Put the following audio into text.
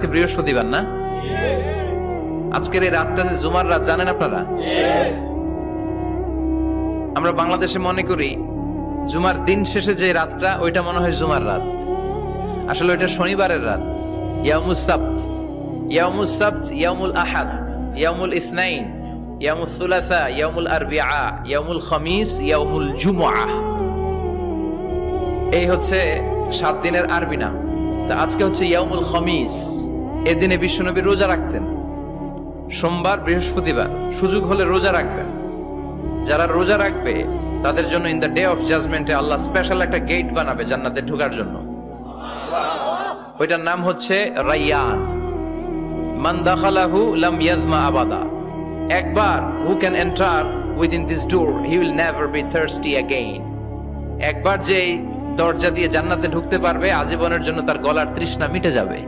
আজকে বৃহস্পতিবার না? আজকের এই রাতটা যে জুমার রাত জানেন আপনারা? আমরা বাংলাদেশে মনে করি জুমার দিন শেষে যে রাতটা ওইটা মনে হয় জুমার রাত, আসলে ওইটা শনিবারের রাত। ইয়াউমুস সাবত, ইয়াউমুস সাবত, ইয়াউমুল আহাদ, ইয়াউমুল ইসনাইন, ইয়াউমুল সুলাসা, ইয়াউমুল আরবিআ, ইয়াউমুল খামিস, ইয়াউমুল জুমআহ। এই হচ্ছে 7 দিনের আরবি নাম। তা আজকে হচ্ছে ইয়াউমুল খামিস। এদিনে বিশ্বনবী রোজা রাখতেন, সোমবার বৃহস্পতিবার সুযোগ হলে রোজা রাখবেন। যারা রোজা রাখবে তাদের জন্য ইন দ্য ডে অফ জাজমেন্টে আল্লাহ স্পেশাল একটা গেট বানাবে জান্নাতে ঢোকার জন্য। ওইটার নাম হচ্ছে রাইয়ান। মান দাখালাহু লাম ইয়াজমা আবাদা। একবার who can enter within this door he will never be thirsty again. একবার যে দরজা দিয়ে জান্নাতে ঢুকতে পারবে আজীবনের জন্য তার গলার তৃষ্ণা মিটে যাবে।